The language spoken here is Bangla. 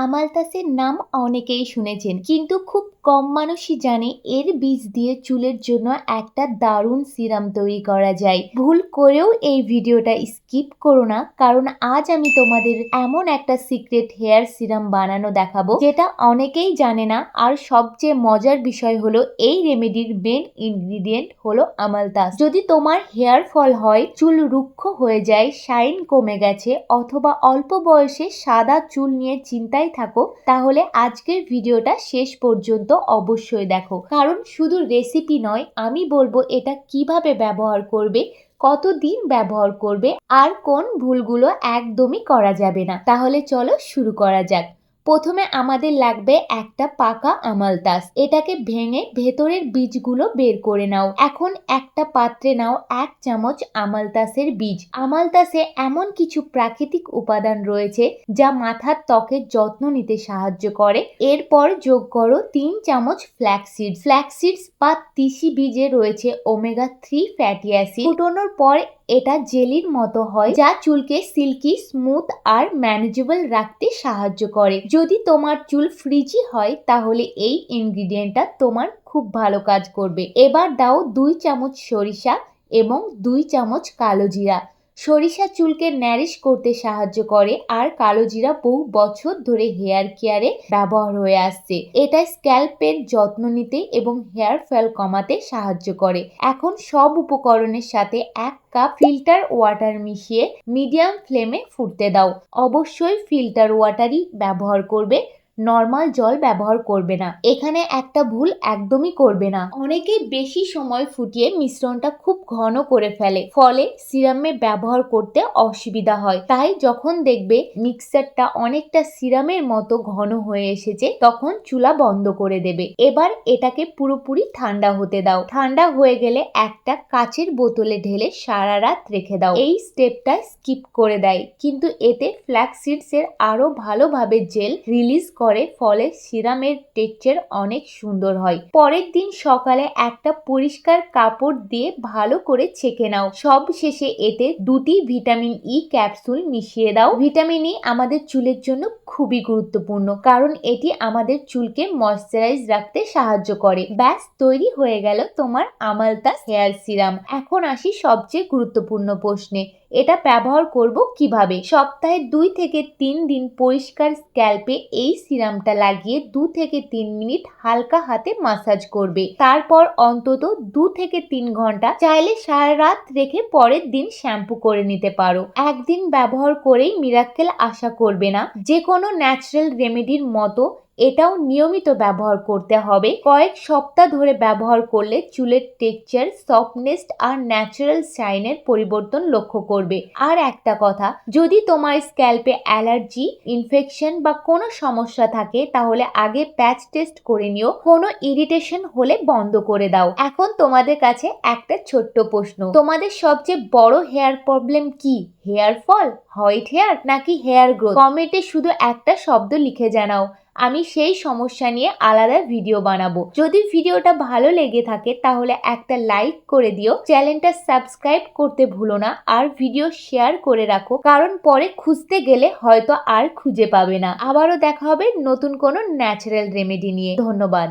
আমালতাসের নাম অনেকেই শুনেছেন, কিন্তু খুব কম মানুষই জানে এর বীজ দিয়ে চুলের জন্য একটা দারুণ সিরাম তৈরি করা যায়। ভুল করেও এই ভিডিওটা স্কিপ করো না, কারণ আজ আমি তোমাদের এমন একটা সিক্রেট হেয়ার সিরাম বানানো দেখাবো যেটা অনেকেই জানে না। আর সবচেয়ে মজার বিষয় হলো এই রেমেডির মেন ইনগ্রিডিয়েন্ট হলো আমালতাস। যদি তোমার হেয়ার ফল হয়, চুল রুক্ষ হয়ে যায়, শাইন কমে গেছে, অথবা অল্প বয়সে সাদা চুল নিয়ে চিন্তায় থাকো, তাহলে আজকের ভিডিওটা শেষ পর্যন্ত অবশ্যই দেখো। কারণ শুধু রেসিপি নয়, আমি বলবো এটা কিভাবে ব্যবহার করবে, কতদিন ব্যবহার করবে, আর কোন ভুলগুলো একদমই করা যাবে না। তাহলে চলো শুরু করা যাক। প্রথমে আমাদের লাগবে একটা পাকা আমালতাস। এটাকে ভেঙে ভেতরের বীজগুলো বের করে নাও। এখন একটা পাত্রে নাও 1 চামচ আমালতাসের বীজ। আমালতাসে এমন কিছু প্রাকৃতিক উপাদান রয়েছে যা মাথার ত্বকের যত্ন নিতে সাহায্য করে। এরপর যোগ করো 3 চামচ ফ্ল্যাক্সিডস। ফ্ল্যাক্সিডস বা তিসি বীজে রয়েছে ওমেগা 3 ফ্যাটি অ্যাসিড। ফুটানোর পর এটা জেলির মতো হয়, যা চুলকে সিল্কি, স্মুথ আর ম্যানেজেবল রাখতে সাহায্য করে। যদি তোমার চুল ফ্রিজি হয়, তাহলে এই ইনগ্রিডিয়েন্টটা তোমার খুব ভালো কাজ করবে। এবার দাও 2 চামচ সরিষা এবং 2 চামচ কালো জিরা। সরিষা চুলকে ন্যারিশ করতে সাহায্য করে, আর কালো জিরা বহু বছর ধরে হেয়ার কেয়ারে ব্যবহার হয়ে আসছে। এটা স্ক্যাল্পের যত্ন নিতে এবং হেয়ার ফল কমাতে সাহায্য করে। এখন সব উপকরণের সাথে 1 কাপ ফিল্টার ওয়াটার মিশিয়ে মিডিয়াম ফ্লেমে ফুটতে দাও। অবশ্যই ফিল্টার ওয়াটারই ব্যবহার করবে, নর্মাল জল ব্যবহার করবে না। এখানে একটা ভুল একদমই করবে না, অনেকেই বেশি সময় ফুটিয়ে মিশ্রণটা খুব ঘন করে ফেলে, ফলে সিরামে ব্যবহার করতে অসুবিধা হয়। তাই যখন দেখবে মিক্সারটা অনেকটা সিরামের মতো ঘন হয়ে এসেছে, তখন চুলা বন্ধ করে দেবে। এবার এটাকে পুরোপুরি ঠান্ডা হতে দাও। ঠান্ডা হয়ে গেলে একটা কাচের বোতলে ঢেলে সারা রাত রেখে দাও। এই স্টেপটা স্কিপ করে দেয়, কিন্তু এতে ফ্ল্যাক্সিডস এর আরো ভালোভাবে জেল রিলিজ করে, ফলে সিরামের টেক্সচার অনেক সুন্দর হয়। পরের দিন সকালে একটা পরিষ্কার কাপড় দিয়ে ভালো করে ছেঁকে নাও। সব শেষে এতে 2টি ভিটামিন ই ক্যাপসুল মিশিয়ে দাও। ভিটামিন ই আমাদের চুলের জন্য খুবই গুরুত্বপূর্ণ, কারণ এটি আমাদের চুলকে ময়শ্চারাইজ রাখতে সাহায্য করে। ব্যাস, তৈরি হয়ে গেল তোমার আমালতাস হেয়ার সিরাম। এখন আসি সবচেয়ে গুরুত্বপূর্ণ প্রশ্নে, এটা ব্যবহার করব কিভাবে? সপ্তাহে 2 থেকে 3 দিন পরিষ্কার স্ক্যাল্পে এই সিরামটা লাগিয়ে 2 থেকে 3 মিনিট হালকা হাতে মাসাজ করবে। তারপর অন্তত 2 থেকে 3 ঘন্টা, চাইলে সারা রাত রেখে পরের দিন শ্যাম্পু করে নিতে পারো। একদিন ব্যবহার করেই মিরাক্কেল আশা করবে না। যে কোনো ন্যাচারাল রেমেডির মতো এটাও নিয়মিত ব্যবহার করতে হবে। কয়েক সপ্তাহ ধরে ব্যবহার করলে চুলের টেক্সচার, সফটনেস আর ন্যাচারাল শাইনের পরিবর্তন লক্ষ্য করবে। আর একটা কথা, যদি তোমার স্ক্যাল্পে অ্যালার্জি, ইনফেকশন বা কোনো সমস্যা থাকে, তাহলে আগে প্যাচ টেস্ট করে নিও। কোনো ইরিটেশন হলে বন্ধ করে দাও। এখন তোমাদের কাছে একটা ছোট্ট প্রশ্ন, তোমাদের সবচেয়ে বড় হেয়ার প্রবলেম কি? হেয়ার ফল, হোয়াইট হেয়ার, নাকি হেয়ার গ্রোথ? কমেন্টে শুধু একটা শব্দ লিখে জানাও, আমি সেই সমস্যা নিয়ে আলাদা ভিডিও বানাবো। যদি ভিডিওটা ভালো লেগে থাকে, তাহলে একটা লাইক করে দিও, চ্যানেলটা সাবস্ক্রাইব করতে ভুলো না, আর ভিডিও শেয়ার করে রাখো, কারণ পরে খুঁজতে গেলে হয়তো আর খুঁজে পাবে না। আবারও দেখা হবে নতুন কোনো ন্যাচারাল রেমেডি নিয়ে। ধন্যবাদ।